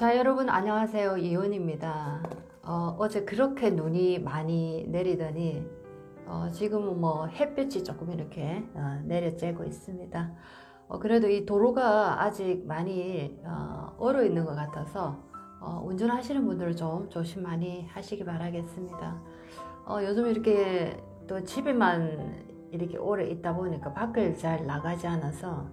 자, 여러분 안녕하세요. 이온입니다. 어제 그렇게 눈이 많이 내리더니 지금은 뭐 햇빛이 조금 이렇게 내려쬐고 있습니다. 그래도 이 도로가 아직 많이 얼어 있는 것 같아서 운전하시는 분들 좀 조심 많이 하시기 바라겠습니다. 요즘 이렇게 또 집에만 이렇게 오래 있다 보니까 밖을 잘 나가지 않아서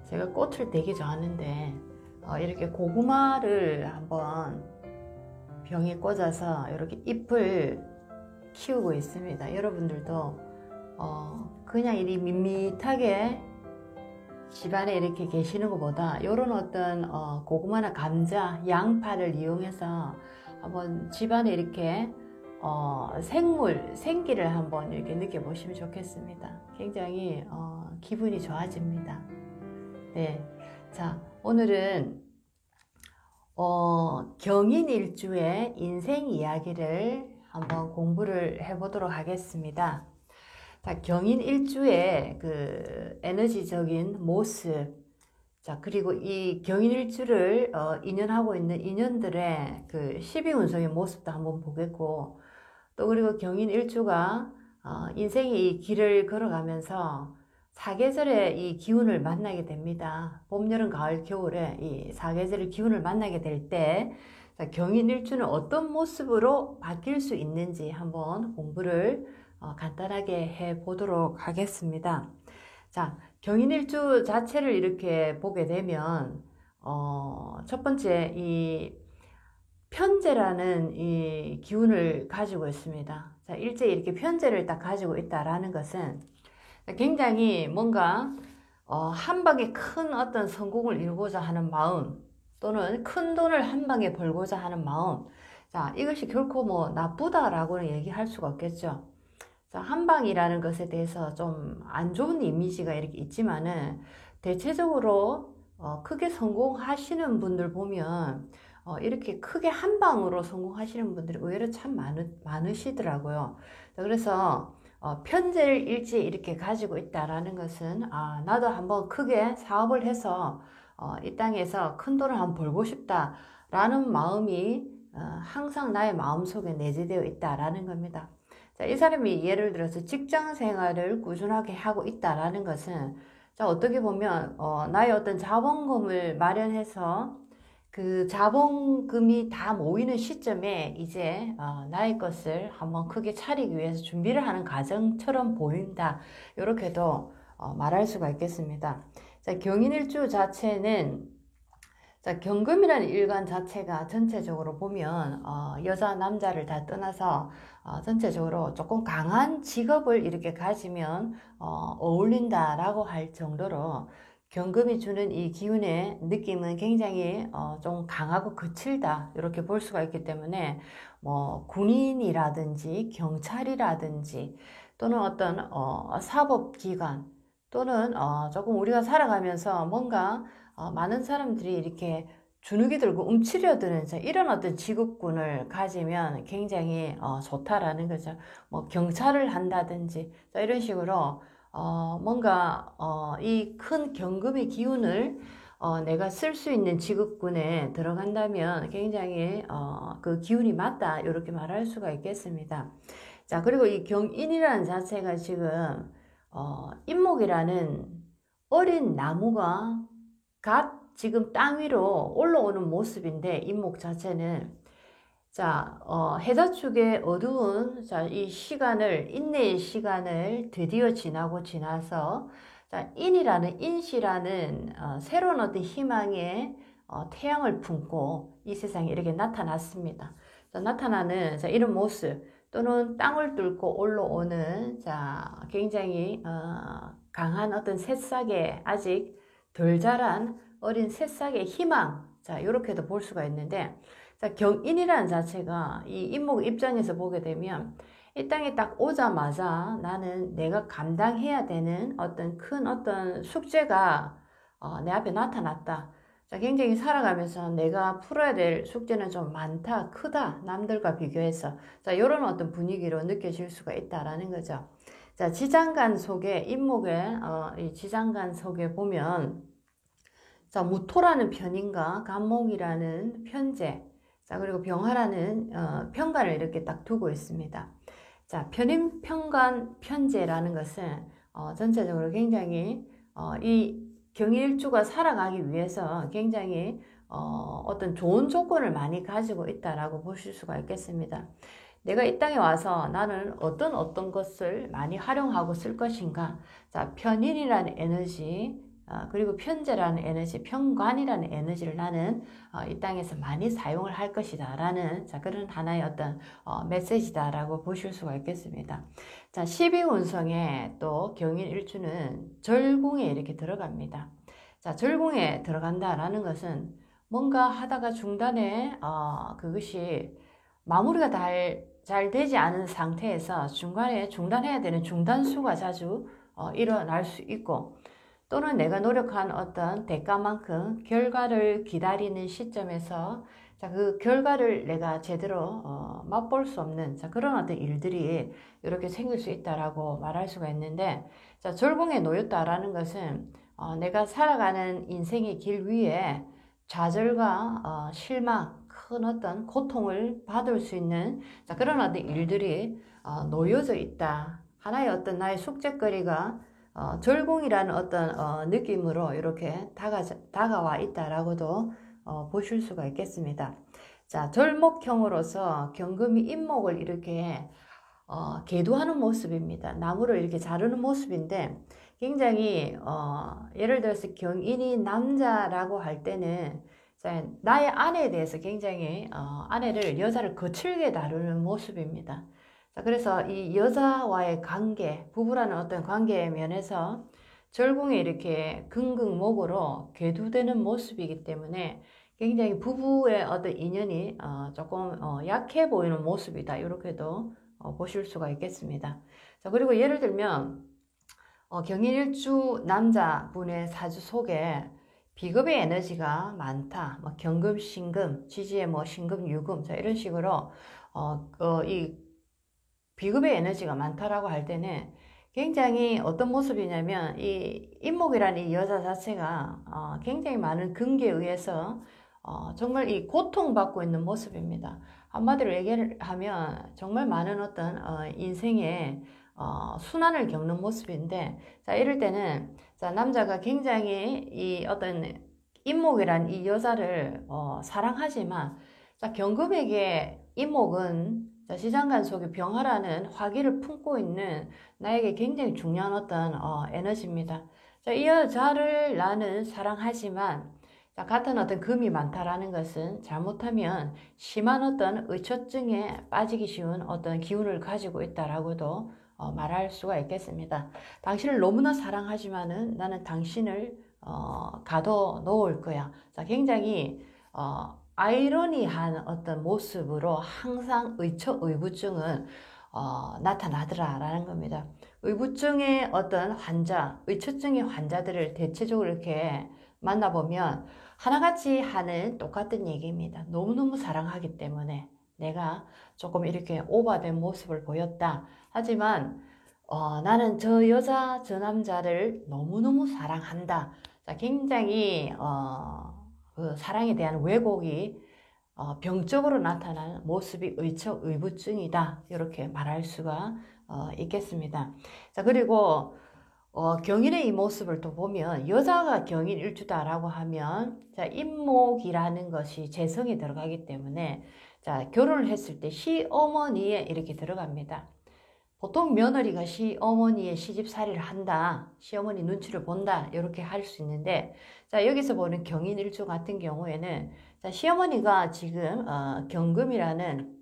제가 꽃을 되게 좋아하는데 이렇게 고구마를 한번 병에 꽂아서 이렇게 잎을 키우고 있습니다. 여러분들도 그냥 이리 밋밋하게 집안에 이렇게 계시는 것보다 이런 어떤 고구마나 감자, 양파를 이용해서 한번 집안에 이렇게 생기를 한번 이렇게 느껴보시면 좋겠습니다. 굉장히 기분이 좋아집니다. 네, 자, 오늘은 경인일주의 인생 이야기를 한번 공부를 해보도록 하겠습니다. 자, 경인일주의 그 에너지적인 모습, 자, 그리고 이 경인일주를 인연하고 있는 인연들의 그 12운성의 모습도 한번 보겠고, 또 그리고 경인일주가 인생의 이 길을 걸어가면서 사계절의 이 기운을 만나게 됩니다. 봄, 여름, 가을, 겨울에 이 사계절의 기운을 만나게 될 때 경인일주는 어떤 모습으로 바뀔 수 있는지 한번 공부를 간단하게 해 보도록 하겠습니다. 자, 경인일주 자체를 이렇게 보게 되면 첫 번째 이 편재라는 이 기운을 가지고 있습니다. 자, 일제 이렇게 편재를 딱 가지고 있다라는 것은 굉장히 뭔가 한 방에 큰 어떤 성공을 이루고자 하는 마음, 또는 큰 돈을 한 방에 벌고자 하는 마음, 자, 이것이 결코 뭐 나쁘다라고는 얘기할 수가 없겠죠. 자, 한방이라는 것에 대해서 좀 안 좋은 이미지가 이렇게 있지만은 대체적으로 크게 성공하시는 분들 보면 이렇게 크게 한 방으로 성공하시는 분들이 의외로 참 많으시더라고요. 그래서 편재를 일찍 이렇게 가지고 있다라는 것은 나도 한번 크게 사업을 해서 이 땅에서 큰 돈을 한번 벌고 싶다라는 마음이 항상 나의 마음속에 내재되어 있다라는 겁니다. 자, 이 사람이 예를 들어서 직장 생활을 꾸준하게 하고 있다라는 것은, 자, 어떻게 보면 나의 어떤 자본금을 마련해서 그 자본금이 다 모이는 시점에 이제 나의 것을 한번 크게 차리기 위해서 준비를 하는 과정처럼 보인다, 이렇게도 말할 수가 있겠습니다. 자, 경인일주 자체는, 자, 경금이라는 일간 자체가 전체적으로 보면 여자 남자를 다 떠나서 전체적으로 조금 강한 직업을 이렇게 가지면 어울린다라고 할 정도로 경금이 주는 이 기운의 느낌은 굉장히 좀 강하고 거칠다, 이렇게 볼 수가 있기 때문에 뭐 군인이라든지 경찰이라든지 또는 어떤 사법기관, 또는 조금 우리가 살아가면서 뭔가 많은 사람들이 이렇게 주눅이 들고 움츠려드는 이런 어떤 직업군을 가지면 굉장히 좋다라는 거죠. 뭐 경찰을 한다든지 이런 식으로 뭔가 이 큰 경금의 기운을 내가 쓸 수 있는 직업군에 들어간다면 굉장히 그 기운이 맞다, 이렇게 말할 수가 있겠습니다. 자, 그리고 이 경인이라는 자체가 지금 인목이라는 어린 나무가 갓 지금 땅 위로 올라오는 모습인데, 인목 자체는, 자, 해자축의 어두운, 자, 이 시간을, 인내의 시간을 드디어 지나서, 자, 인시라는 새로운 어떤 희망의 태양을 품고 이 세상에 이렇게 나타났습니다. 자, 나타나는, 자, 이런 모습, 또는 땅을 뚫고 올라오는, 자, 굉장히 강한 어떤 새싹의 아직 덜 자란 어린 새싹의 희망, 자, 이렇게도 볼 수가 있는데, 자, 경인이라는 자체가 이 인목 입장에서 보게 되면 이 땅에 딱 오자마자 나는 내가 감당해야 되는 어떤 큰 어떤 숙제가 내 앞에 나타났다. 자, 굉장히 살아가면서 내가 풀어야 될 숙제는 좀 많다, 크다, 남들과 비교해서. 자, 이런 어떤 분위기로 느껴질 수가 있다라는 거죠. 자, 지장간 속에, 인목의 이 지장간 속에 보면, 자, 무토라는 편인과 간목이라는 편재, 자, 그리고 병화라는 편관을 이렇게 딱 두고 있습니다. 자, 편인, 편관, 편재라는 것은 전체적으로 굉장히 이 경일주가 살아가기 위해서 굉장히 어떤 좋은 조건을 많이 가지고 있다라고 보실 수가 있겠습니다. 내가 이 땅에 와서 나는 어떤 것을 많이 활용하고 쓸 것인가. 자, 편인이라는 에너지, 그리고 편재라는 에너지, 편관이라는 에너지를 나는 이 땅에서 많이 사용을 할 것이다 라는, 자, 그런 하나의 어떤 메시지다 라고 보실 수가 있겠습니다. 자, 12운성에 또 경인일주는 절궁에 이렇게 들어갑니다. 자, 절궁에 들어간다라는 것은 뭔가 하다가 중단에 그것이 마무리가 잘 되지 않은 상태에서 중간에 중단해야 되는 중단수가 자주 일어날 수 있고, 또는 내가 노력한 어떤 대가만큼 결과를 기다리는 시점에서, 자, 그 결과를 내가 제대로 맛볼 수 없는, 자, 그런 어떤 일들이 이렇게 생길 수 있다라고 말할 수가 있는데, 자, 절궁에 놓였다라는 것은 내가 살아가는 인생의 길 위에 좌절과 실망, 큰 어떤 고통을 받을 수 있는, 자, 그런 어떤 일들이 놓여져 있다. 하나의 어떤 나의 숙제거리가 절궁이라는 어떤 느낌으로 이렇게 다가와 있다라고도 보실 수가 있겠습니다. 자, 절목형으로서 경금이 임목을 이렇게 계두하는 모습입니다. 나무를 이렇게 자르는 모습인데, 굉장히 예를 들어서 경인이 남자라고 할 때는, 자, 나의 아내에 대해서 굉장히 여자를 거칠게 다루는 모습입니다. 자, 그래서 이 여자와의 관계, 부부라는 어떤 관계의 면에서 절궁에 이렇게 긍긍목으로 궤두되는 모습이기 때문에 굉장히 부부의 어떤 인연이 조금 약해 보이는 모습이다. 이렇게도 보실 수가 있겠습니다. 자, 그리고 예를 들면 경인일주 남자분의 사주 속에 비급의 에너지가 많다. 뭐 경금, 신금, 지지에 뭐 신금, 유금, 자, 이런 식으로 이 비급의 에너지가 많다라고 할 때는 굉장히 어떤 모습이냐면, 이 임목이라는 이 여자 자체가 굉장히 많은 근계에 의해서 정말 이 고통받고 있는 모습입니다. 한마디로 얘기를 하면 정말 많은 어떤 인생의 순환을 겪는 모습인데, 자, 이럴 때는, 자, 남자가 굉장히 이 어떤 임목이란 이 여자를 사랑하지만, 자, 경금에게 임목은, 자, 시장간 속에 병화라는 화기를 품고 있는 나에게 굉장히 중요한 어떤 에너지입니다. 자, 이 여자를 나는 사랑하지만, 자, 같은 어떤 금이 많다라는 것은 잘못하면 심한 어떤 의처증에 빠지기 쉬운 어떤 기운을 가지고 있다라고도 말할 수가 있겠습니다. 당신을 너무나 사랑하지만은 나는 당신을 가둬놓을 거야. 자, 굉장히 아이러니한 어떤 모습으로 항상 의부증은 나타나더라라는 겁니다. 의부증의 어떤 환자, 의처증의 환자들을 대체적으로 이렇게 만나보면 하나같이 하는 똑같은 얘기입니다. 너무너무 사랑하기 때문에 내가 조금 이렇게 오버된 모습을 보였다. 하지만 나는 저 여자, 저 남자를 너무너무 사랑한다. 자, 굉장히 그 사랑에 대한 왜곡이 병적으로 나타나는 모습이 의부증이다. 이렇게 말할 수가 있겠습니다. 자, 그리고 경인의 이 모습을 또 보면, 여자가 경인일주다라고 하면, 자, 임목이라는 것이 재성이 들어가기 때문에, 자, 결혼을 했을 때 시어머니에 이렇게 들어갑니다. 보통 며느리가 시어머니의 시집살이를 한다, 시어머니 눈치를 본다, 이렇게 할 수 있는데, 자, 여기서 보는 경인일주 같은 경우에는, 자, 시어머니가 지금 경금이라는,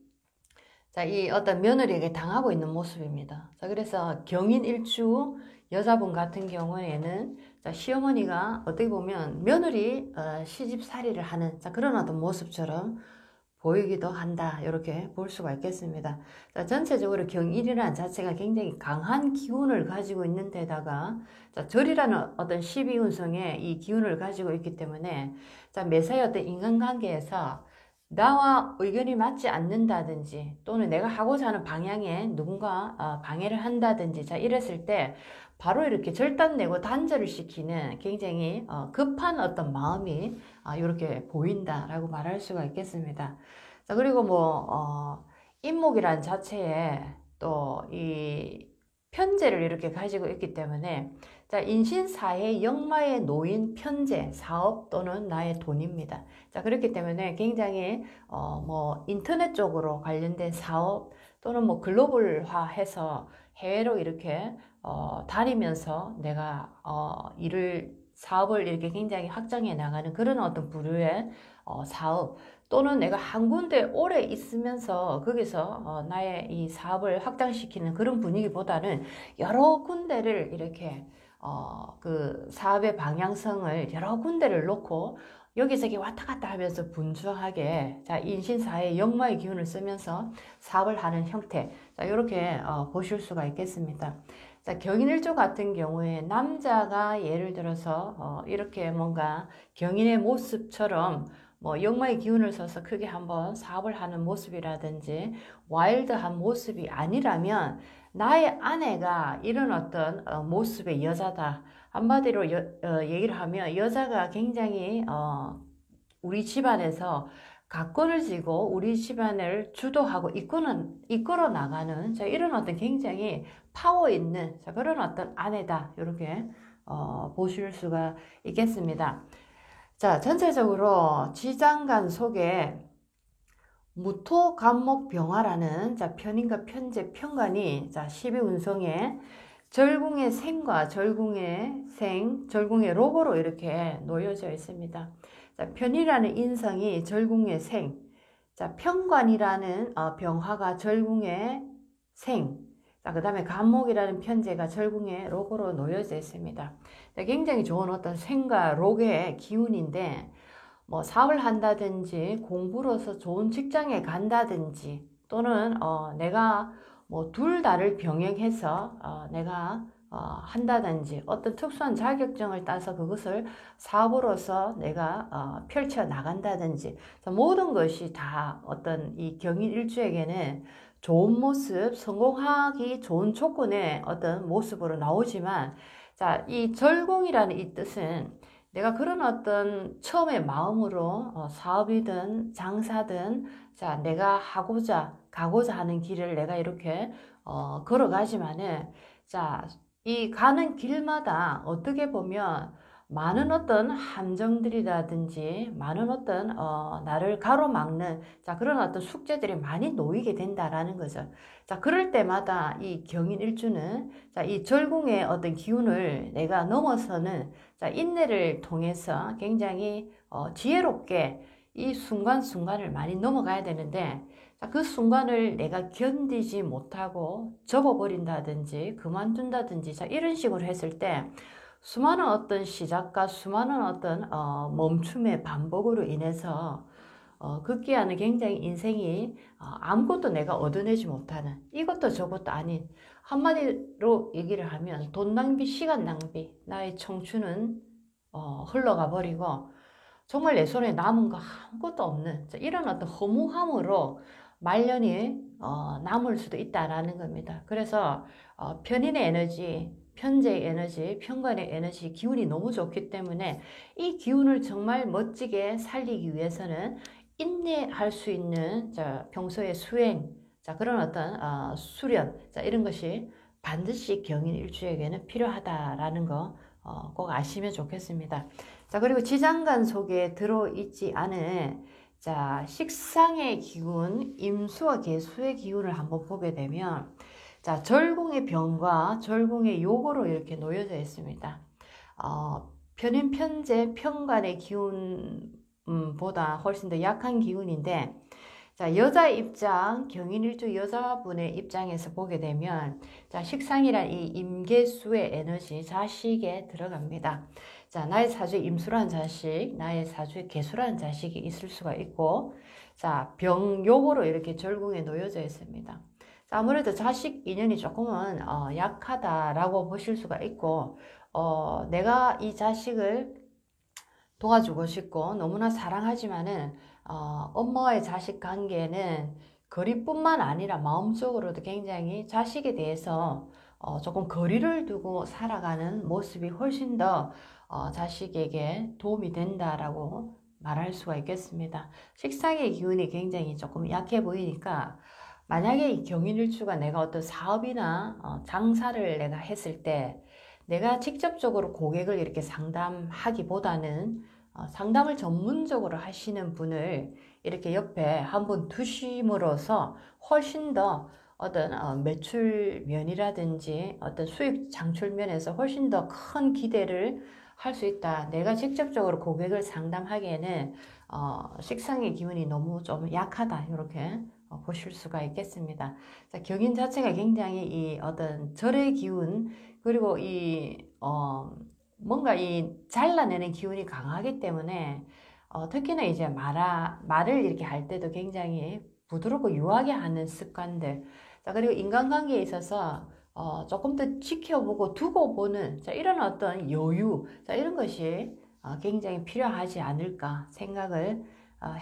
자, 이 어떤 며느리에게 당하고 있는 모습입니다. 자, 그래서 경인일주 여자분 같은 경우에는, 자, 시어머니가 어떻게 보면 며느리 시집살이를 하는, 자, 그런 어떤 모습처럼 보이기도 한다. 이렇게 볼 수가 있겠습니다. 자, 전체적으로 경일이라는 자체가 굉장히 강한 기운을 가지고 있는 데다가, 자, 절이라는 어떤 12운성에 이 기운을 가지고 있기 때문에, 자, 매사의 어떤 인간관계에서 나와 의견이 맞지 않는다든지 또는 내가 하고자 하는 방향에 누군가 방해를 한다든지 자 이랬을 때 바로 이렇게 절단내고 단절을 시키는 굉장히 급한 어떤 마음이 이렇게 보인다라고 말할 수가 있겠습니다. 자 그리고 뭐 인목이란 자체에 또 이 편재를 이렇게 가지고 있기 때문에 자 인신사의 역마에 놓인 편재, 사업 또는 나의 돈입니다. 자 그렇기 때문에 굉장히 뭐 인터넷 쪽으로 관련된 사업 또는 뭐 글로벌화해서 해외로 이렇게 다니면서 내가 사업을 이렇게 굉장히 확장해 나가는 그런 어떤 부류의 사업 또는 내가 한 군데 오래 있으면서 거기서 나의 이 사업을 확장시키는 그런 분위기보다는 여러 군데를 이렇게 그 사업의 방향성을 여러 군데를 놓고 여기저기 왔다 갔다 하면서 분주하게 자 인신사의 역마의 기운을 쓰면서 사업을 하는 형태 자 이렇게 보실 수가 있겠습니다. 자 경인일조 같은 경우에 남자가 예를 들어서 이렇게 뭔가 경인의 모습처럼 뭐 역마의 기운을 써서 크게 한번 사업을 하는 모습이라든지 와일드한 모습이 아니라면 나의 아내가 이런 어떤 모습의 여자다. 한마디로 얘기를 하면 여자가 굉장히 우리 집안에서 가권을 쥐고 우리 집안을 주도하고 이끌어 나가는 자, 이런 어떤 굉장히 파워 있는 자, 그런 어떤 아내다. 이렇게 보실 수가 있겠습니다. 자, 전체적으로 지장간 속에 무토 간목 병화라는 자 편인과 편재 편관이 자 12운성에 절궁의 생과 절궁의 생, 절궁의 로고로 이렇게 놓여져 있습니다. 자, 편이라는 인성이 절궁의 생, 자 편관이라는 병화가 절궁의 생, 자, 그 다음에 간목이라는 편재가 절궁의 로고로 놓여져 있습니다. 자, 굉장히 좋은 어떤 생과 록의 기운인데 뭐 사업을 한다든지 공부로서 좋은 직장에 간다든지 또는 내가 뭐 둘 다를 병행해서 내가 한다든지 어떤 특수한 자격증을 따서 그것을 사업으로서 내가 펼쳐 나간다든지 모든 것이 다 어떤 이 경인일주에게는 좋은 모습, 성공하기 좋은 조건의 어떤 모습으로 나오지만 자, 이 절공이라는 이 뜻은 내가 그런 어떤 처음에 마음으로 사업이든 장사든 자 내가 가고자 하는 길을 내가 이렇게 걸어가지만은 자 이 가는 길마다 어떻게 보면 많은 어떤 함정들이라든지 많은 어떤 나를 가로막는 자 그런 어떤 숙제들이 많이 놓이게 된다라는 거죠. 자 그럴 때마다 이 경인일주는 자 이 절궁의 어떤 기운을 내가 넘어서는 자 인내를 통해서 굉장히 지혜롭게 이 순간순간을 많이 넘어가야 되는데 자, 그 순간을 내가 견디지 못하고 접어버린다든지 그만둔다든지 자 이런 식으로 했을 때 수많은 어떤 시작과 수많은 어떤 멈춤의 반복으로 인해서 급기야는 굉장히 인생이 아무것도 내가 얻어내지 못하는 이것도 저것도 아닌 한마디로 얘기를 하면 돈 낭비, 시간 낭비, 나의 청춘은 흘러가 버리고 정말 내 손에 남은 거 아무것도 없는 이런 어떤 허무함으로 말년이 남을 수도 있다라는 겁니다. 그래서 편인의 에너지, 편재의 에너지, 편관의 에너지 기운이 너무 좋기 때문에 이 기운을 정말 멋지게 살리기 위해서는 인내할 수 있는 평소의 수행, 그런 어떤 수련, 이런 것이 반드시 경인일주에게는 필요하다라는 거 꼭 아시면 좋겠습니다. 자, 그리고 지장간 속에 들어있지 않은 자, 식상의 기운, 임수와 개수의 기운을 한번 보게 되면 자, 절궁의 병과 절궁의 요고로 이렇게 놓여져 있습니다. 편인, 편재, 편관의 기운보다 훨씬 더 약한 기운인데 자, 여자 입장, 경인일주 여자분의 입장에서 보게 되면 자, 식상이란 이 임계수의 에너지, 자식에 들어갑니다. 자, 나의 사주에 임수라는 자식, 나의 사주에 계수라는 자식이 있을 수가 있고 자, 병요고로 이렇게 절궁에 놓여져 있습니다. 자, 아무래도 자식 인연이 조금은 약하다라고 보실 수가 있고 내가 이 자식을 도와주고 싶고 너무나 사랑하지만은 엄마와의 자식 관계는 거리뿐만 아니라 마음속으로도 굉장히 자식에 대해서 조금 거리를 두고 살아가는 모습이 훨씬 더 자식에게 도움이 된다라고 말할 수가 있겠습니다. 식상의 기운이 굉장히 조금 약해 보이니까 만약에 이 경인일주가 내가 어떤 사업이나 장사를 내가 했을 때 내가 직접적으로 고객을 이렇게 상담하기보다는 상담을 전문적으로 하시는 분을 이렇게 옆에 한번 두심으로써 훨씬 더 어떤 매출 면이라든지 어떤 수익 창출 면에서 훨씬 더 큰 기대를 할 수 있다. 내가 직접적으로 고객을 상담하기에는 식상의 기운이 너무 좀 약하다. 이렇게 보실 수가 있겠습니다. 자, 경인 자체가 굉장히 이 어떤 절의 기운 그리고 뭔가 이 잘라내는 기운이 강하기 때문에 특히나 이제 말을 이렇게 할 때도 굉장히 부드럽고 유하게 하는 습관들. 자, 그리고 인간관계에 있어서 조금 더 지켜보고 두고 보는 자, 이런 어떤 여유, 자, 이런 것이 굉장히 필요하지 않을까 생각을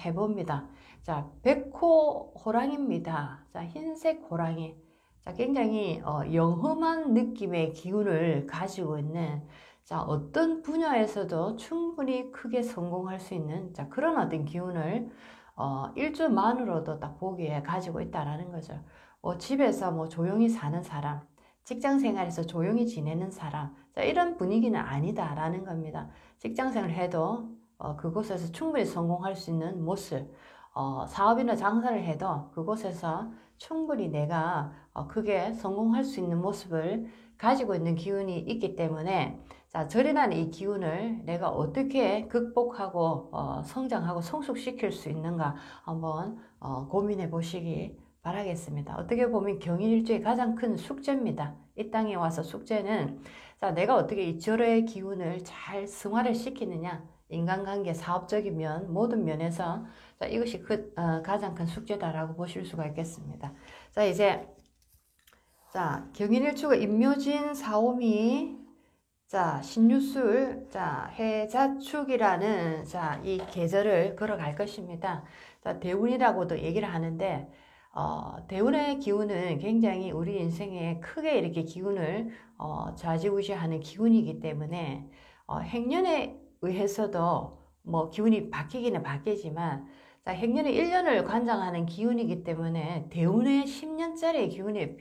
해봅니다. 자, 백호 호랑이입니다. 자, 흰색 호랑이. 자, 굉장히 영험한 느낌의 기운을 가지고 있는 자, 어떤 분야에서도 충분히 크게 성공할 수 있는 자, 그런 어떤 기운을 일주만으로도 딱 보기에 가지고 있다라는 거죠. 집에서 뭐 조용히 사는 사람, 직장 생활에서 조용히 지내는 사람, 자, 이런 분위기는 아니다라는 겁니다. 직장 생활을 해도 그곳에서 충분히 성공할 수 있는 모습, 사업이나 장사를 해도 그곳에서 충분히 내가 크게 성공할 수 있는 모습을 가지고 있는 기운이 있기 때문에 자, 절이라는 이 기운을 내가 어떻게 극복하고 성장하고 성숙시킬 수 있는가 한번 고민해 보시기 바라겠습니다. 어떻게 보면 경인일주의 가장 큰 숙제입니다. 이 땅에 와서 숙제는 자, 내가 어떻게 이 절의 기운을 잘 승화를 시키느냐 인간관계, 사업적인 면, 모든 면에서 자, 이것이 가장 큰 숙제다라고 보실 수가 있겠습니다. 자, 이제 자, 경인일주가 임묘진 사오미 자, 신유술, 자, 해자축이라는, 자, 이 계절을 걸어갈 것입니다. 자, 대운이라고도 얘기를 하는데, 대운의 기운은 굉장히 우리 인생에 크게 이렇게 기운을, 좌지우지하는 기운이기 때문에, 행년에 의해서도 뭐 기운이 바뀌기는 바뀌지만, 자, 행년에 1년을 관장하는 기운이기 때문에, 대운의 10년짜리 기운에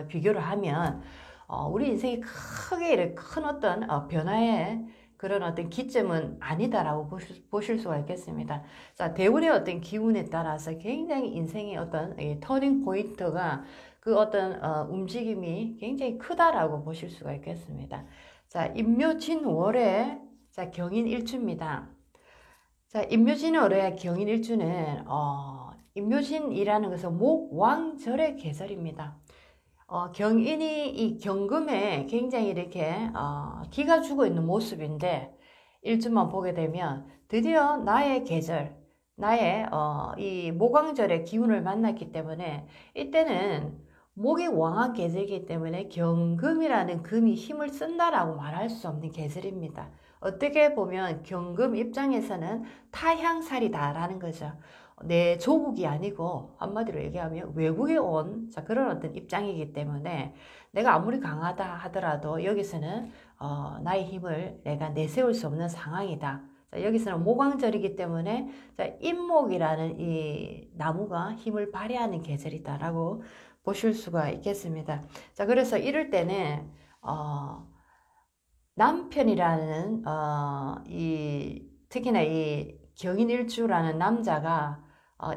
비교를 하면, 우리 인생이 크게 이렇게 큰 어떤 변화의 그런 어떤 기점은 아니다라고 보실 수가 있겠습니다. 자, 대운의 어떤 기운에 따라서 굉장히 인생의 어떤 터닝 포인트가 그 어떤 움직임이 굉장히 크다라고 보실 수가 있겠습니다. 자, 임묘진월의 자, 경인일주입니다. 자, 임묘진월의 경인일주는 임묘진이라는 것은 목왕절의 계절입니다. 경인이 이 경금에 굉장히 이렇게 기가 죽어 있는 모습인데 일주만 보게 되면 드디어 나의 계절, 나의 이 모광절의 기운을 만났기 때문에 이때는 목이 왕한 계절이기 때문에 경금이라는 금이 힘을 쓴다라고 말할 수 없는 계절입니다. 어떻게 보면 경금 입장에서는 타향살이다라는 거죠. 내 조국이 아니고 한마디로 얘기하면 외국에 온 그런 어떤 입장이기 때문에 내가 아무리 강하다 하더라도 여기서는 나의 힘을 내가 내세울 수 없는 상황이다. 자, 여기서는 모광절이기 때문에 자, 임목이라는 이 나무가 힘을 발휘하는 계절이다라고 보실 수가 있겠습니다. 자, 그래서 이럴 때는 남편이라는 특히나 이 경인일주라는 남자가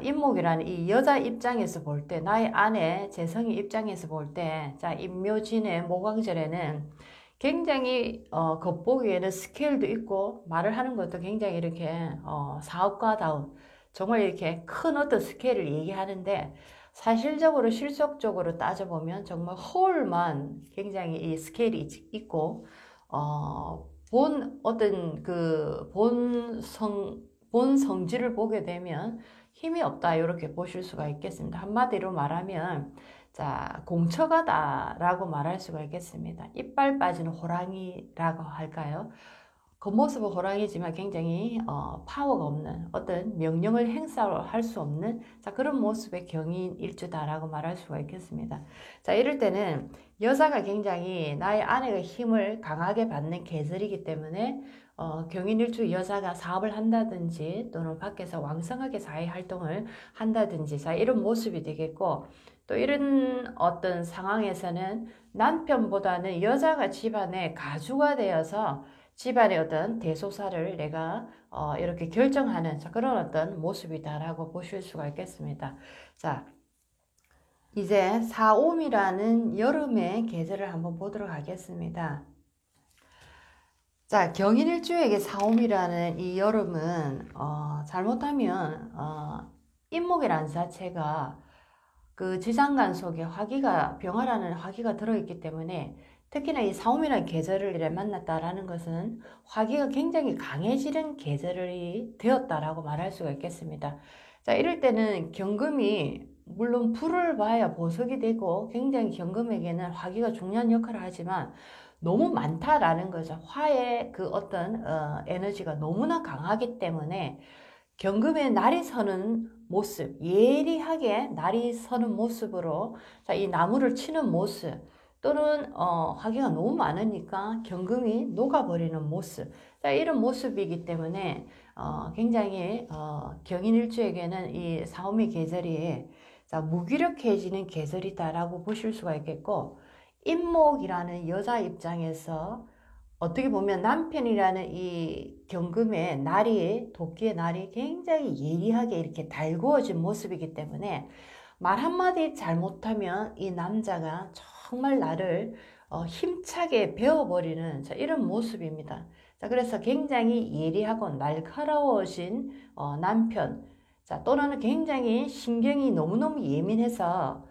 임목이라는 이 여자 입장에서 볼 때, 나의 아내 재성의 입장에서 볼 때, 자, 임묘진의 모광절에는 굉장히 겉보기에는 스케일도 있고 말을 하는 것도 굉장히 이렇게 사업가다운 정말 이렇게 큰 어떤 스케일을 얘기하는데 사실적으로 실속적으로 따져보면 정말 허울만 굉장히 이 스케일이 있고 어떤 그 본 성질을 보게 되면 힘이 없다 이렇게 보실 수가 있겠습니다. 한마디로 말하면 자, 공처가다라고 말할 수가 있겠습니다. 이빨 빠진 호랑이라고 할까요? 겉모습은 호랑이지만 굉장히 파워가 없는 어떤 명령을 행사할 수 없는 자, 그런 모습의 경인 일주다라고 말할 수가 있겠습니다. 자, 이럴 때는 여자가 굉장히 나의 아내가 힘을 강하게 받는 계절이기 때문에 경인일주 여자가 사업을 한다든지 또는 밖에서 왕성하게 사회활동을 한다든지 자, 이런 모습이 되겠고 또 이런 어떤 상황에서는 남편보다는 여자가 집안의 가주가 되어서 집안의 어떤 대소사를 내가 이렇게 결정하는 자, 그런 어떤 모습이다라고 보실 수가 있겠습니다. 자, 이제 사옴이라는 여름의 계절을 한번 보도록 하겠습니다. 자, 경인일주에게 사옴이라는 이 여름은 잘못하면 인목이라는 자체가 그 지장간 속에 화기가 병화라는 화기가 들어있기 때문에 특히나 이 사옴이라는 계절을 이래 만났다라는 것은 화기가 굉장히 강해지는 계절이 되었다라고 말할 수가 있겠습니다. 자, 이럴 때는 경금이 물론 불을 봐야 보석이 되고 굉장히 경금에게는 화기가 중요한 역할을 하지만 너무 많다라는 거죠. 화의 그 어떤 에너지가 너무나 강하기 때문에 경금의 날이 서는 모습, 예리하게 날이 서는 모습으로 자, 이 나무를 치는 모습 또는 화기가 너무 많으니까 경금이 녹아버리는 모습 자, 이런 모습이기 때문에 굉장히 경인일주에게는 이 사오미 계절이 자, 무기력해지는 계절이다라고 보실 수가 있겠고 인목이라는 여자 입장에서 어떻게 보면 남편이라는 이 경금의 날이 도끼의 날이 굉장히 예리하게 이렇게 달구어진 모습이기 때문에 말 한마디 잘못하면 이 남자가 정말 나를 힘차게 베어버리는 자, 이런 모습입니다. 자, 그래서 굉장히 예리하고 날카로워진 남편 자, 또는 굉장히 신경이 너무너무 예민해서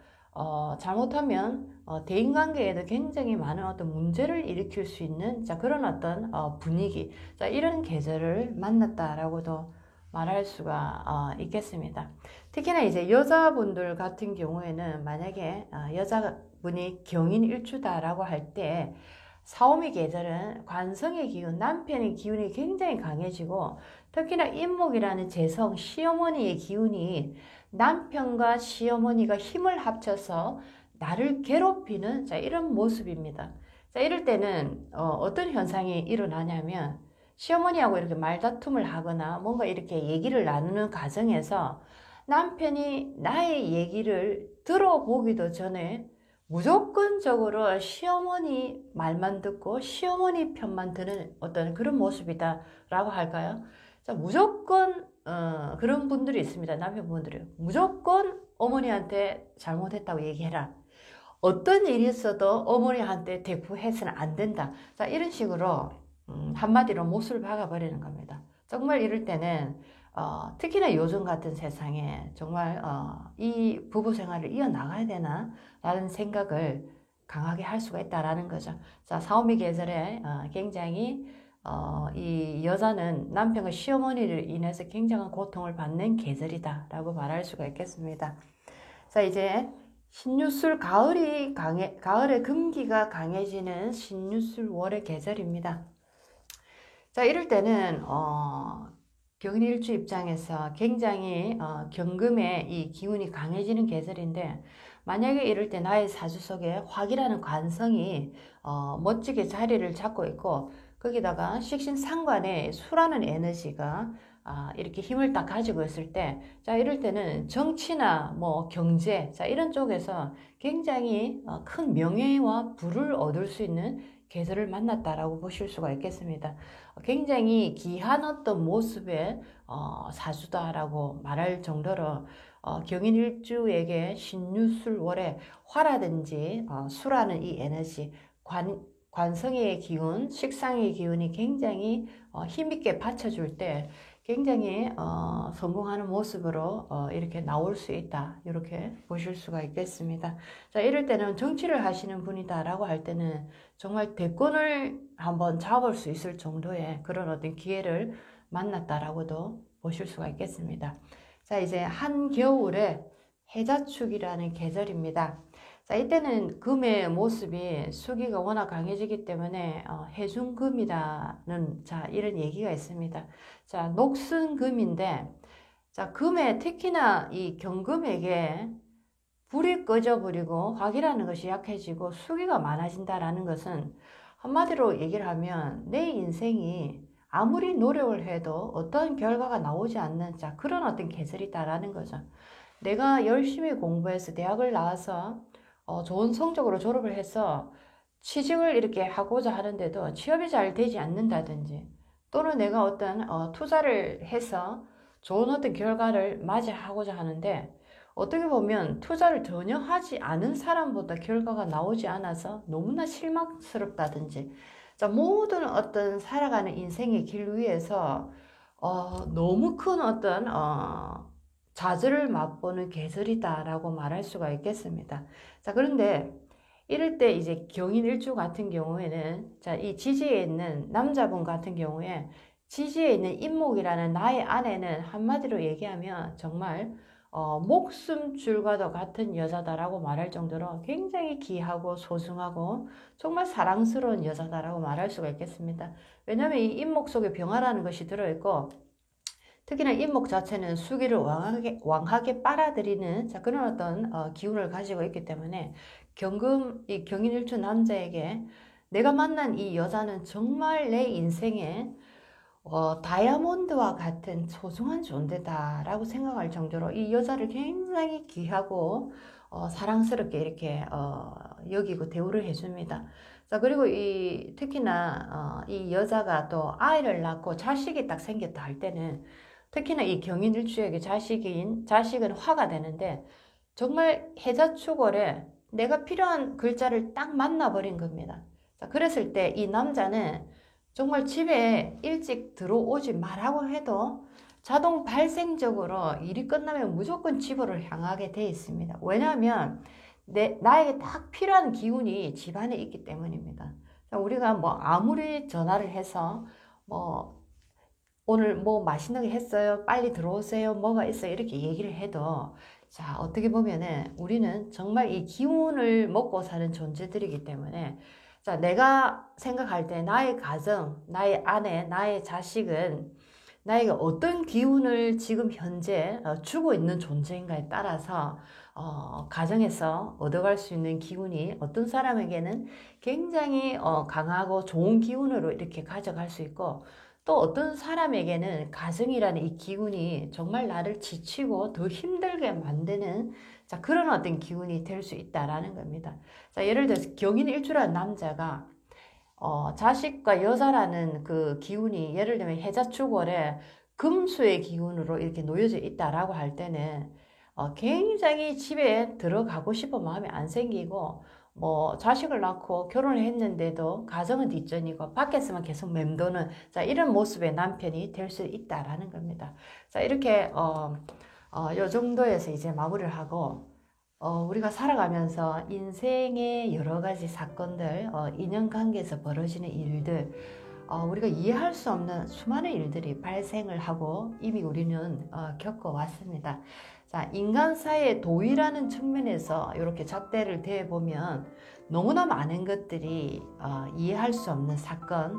잘못하면 대인관계에도 굉장히 많은 어떤 문제를 일으킬 수 있는 자, 그런 어떤 분위기 자, 이런 계절을 만났다라고도 말할 수가 있겠습니다. 특히나 이제 여자분들 같은 경우에는 만약에 여자분이 경인일주다라고 할 때 사오미 계절은 관성의 기운, 남편의 기운이 굉장히 강해지고 특히나 인목이라는 재성, 시어머니의 기운이 남편과 시어머니가 힘을 합쳐서 나를 괴롭히는 자, 이런 모습입니다. 자, 이럴 때는 어떤 현상이 일어나냐면 시어머니하고 이렇게 말다툼을 하거나 뭔가 이렇게 얘기를 나누는 과정에서 남편이 나의 얘기를 들어보기도 전에 무조건적으로 시어머니 말만 듣고 시어머니 편만 드는 어떤 그런 모습이다라고 할까요? 자, 무조건 그런 분들이 있습니다. 남편분들이 무조건 어머니한테 잘못했다고 얘기해라. 어떤 일이 있어도 어머니한테 대꾸해서는 안 된다. 자, 이런 식으로 한마디로 못을 박아버리는 겁니다. 정말 이럴 때는 특히나 요즘 같은 세상에 정말 이 부부 생활을 이어나가야 되나 라는 생각을 강하게 할 수가 있다라는 거죠. 자, 사오미 계절에 굉장히 이 여자는 남편과 시어머니를 인해서 굉장한 고통을 받는 계절이다 라고 말할 수가 있겠습니다. 자, 이제 신유술 가을의 금기가 강해지는 신유술월의 계절입니다. 자, 이럴 때는 경인일주 입장에서 굉장히 경금의 이 기운이 강해지는 계절인데 만약에 이럴 때 나의 사주 속에 화기라는 관성이 멋지게 자리를 잡고 있고 거기다가 식신상관에 수라는 에너지가 이렇게 힘을 딱 가지고 있을 때, 자, 이럴 때는 정치나 뭐 경제, 자, 이런 쪽에서 굉장히 큰 명예와 부를 얻을 수 있는 계절을 만났다라고 보실 수가 있겠습니다. 굉장히 귀한 어떤 모습의 사주다라고 말할 정도로 경인일주에게 신유술월에 화라든지 수라는 이 에너지, 관성의 기운, 식상의 기운이 굉장히 힘있게 받쳐줄 때 굉장히 성공하는 모습으로 이렇게 나올 수 있다. 이렇게 보실 수가 있겠습니다. 자, 이럴 때는 정치를 하시는 분이다 라고 할 때는 정말 대권을 한번 잡을 수 있을 정도의 그런 어떤 기회를 만났다라고도 보실 수가 있겠습니다. 자, 이제 한겨울에 해자축이라는 계절입니다. 자, 이때는 금의 모습이 수기가 워낙 강해지기 때문에 해중금이라는 자 이런 얘기가 있습니다. 자, 녹슨 금인데 자, 금에 특히나 이 경금에게 불이 꺼져버리고 화기라는 것이 약해지고 수기가 많아진다라는 것은 한마디로 얘기를 하면 내 인생이 아무리 노력을 해도 어떤 결과가 나오지 않는 자 그런 어떤 계절이다라는 거죠. 내가 열심히 공부해서 대학을 나와서 좋은 성적으로 졸업을 해서 취직을 이렇게 하고자 하는데도 취업이 잘 되지 않는다든지 또는 내가 어떤 투자를 해서 좋은 어떤 결과를 맞이하고자 하는데 어떻게 보면 투자를 전혀 하지 않은 사람보다 결과가 나오지 않아서 너무나 실망스럽다든지 자, 모든 어떤 살아가는 인생의 길 위에서 너무 큰 어떤 좌절을 맛보는 계절이다라고 말할 수가 있겠습니다. 자, 그런데 이럴 때 이제 경인일주 같은 경우에는 자, 이 지지에 있는 남자분 같은 경우에 지지에 있는 인목이라는 나의 아내는 한마디로 얘기하면 정말 목숨줄과도 같은 여자다라고 말할 정도로 굉장히 귀하고 소중하고 정말 사랑스러운 여자다라고 말할 수가 있겠습니다. 왜냐하면 이 인목 속에 병화라는 것이 들어있고 특히나 인목 자체는 수기를 왕하게 빨아들이는 자, 그런 어떤 기운을 가지고 있기 때문에 이 경인일주 남자에게 내가 만난 이 여자는 정말 내 인생에 다이아몬드와 같은 소중한 존재다라고 생각할 정도로 이 여자를 굉장히 귀하고 사랑스럽게 이렇게 여기고 대우를 해줍니다. 자, 그리고 특히나 이 여자가 또 아이를 낳고 자식이 딱 생겼다 할 때는 특히나 이 경인일주에게 자식은 화가 되는데 정말 해자축월에 내가 필요한 글자를 딱 만나버린 겁니다. 자, 그랬을 때 이 남자는 정말 집에 일찍 들어오지 말라고 해도 자동 발생적으로 일이 끝나면 무조건 집으로 향하게 돼 있습니다. 왜냐하면 나에게 딱 필요한 기운이 집안에 있기 때문입니다. 우리가 뭐 아무리 전화를 해서 오늘 뭐 맛있는 게 했어요, 빨리 들어오세요, 뭐가 있어요 이렇게 얘기를 해도 자, 어떻게 보면은 우리는 정말 이 기운을 먹고 사는 존재들이기 때문에 자, 내가 생각할 때 나의 가정, 나의 아내, 나의 자식은 나에게 어떤 기운을 지금 현재 주고 있는 존재인가에 따라서 가정에서 얻어갈 수 있는 기운이 어떤 사람에게는 굉장히 강하고 좋은 기운으로 이렇게 가져갈 수 있고 또 어떤 사람에게는 가정이라는 이 기운이 정말 나를 지치고 더 힘들게 만드는 자, 그런 어떤 기운이 될 수 있다라는 겁니다. 자, 예를 들어서 경인일주라는 남자가 자식과 여자라는 그 기운이 예를 들면 해자축월에 금수의 기운으로 이렇게 놓여져 있다라고 할 때는 굉장히 집에 들어가고 싶은 마음이 안 생기고 뭐 자식을 낳고 결혼을 했는데도 가정은 뒷전이고 밖에서만 계속 맴도는 자, 이런 모습의 남편이 될 수 있다라는 겁니다. 자, 이렇게 요 정도에서 이제 마무리를 하고 우리가 살아가면서 인생의 여러 가지 사건들, 인연관계에서 벌어지는 일들, 우리가 이해할 수 없는 수많은 일들이 발생을 하고 이미 우리는 겪어왔습니다. 자, 인간 사이의 도의라는 측면에서 이렇게 잣대를 대보면 너무나 많은 것들이 이해할 수 없는 사건,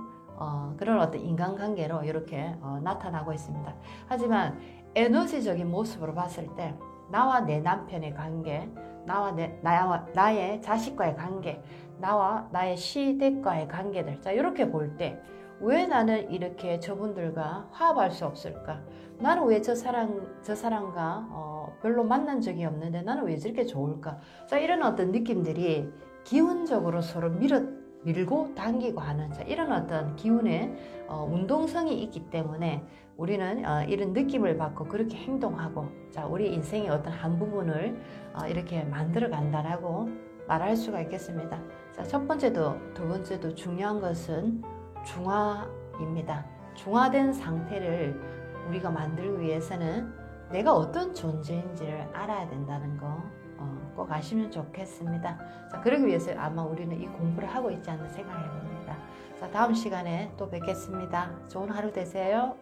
그런 어떤 인간관계로 이렇게 나타나고 있습니다. 하지만 에너지적인 모습으로 봤을 때 나와 내 남편의 관계, 나의 자식과의 관계, 나와 나의 시댁과의 관계들, 자, 이렇게 볼 때 왜 나는 이렇게 저분들과 화합할 수 없을까? 나는 왜 저 사람과 별로 만난 적이 없는데 나는 왜 저렇게 좋을까? 자, 이런 어떤 느낌들이 기운적으로 서로 밀고 당기고 하는 자, 이런 어떤 기운의 운동성이 있기 때문에 우리는 이런 느낌을 받고 그렇게 행동하고 자, 우리 인생의 어떤 한 부분을 이렇게 만들어 간다라고 말할 수가 있겠습니다. 자, 첫 번째도 두 번째도 중요한 것은 중화입니다. 중화된 상태를 우리가 만들기 위해서는 내가 어떤 존재인지를 알아야 된다는 거 꼭 아시면 좋겠습니다. 자, 그러기 위해서 아마 우리는 이 공부를 하고 있지 않나 생각해 봅니다. 자, 다음 시간에 또 뵙겠습니다. 좋은 하루 되세요.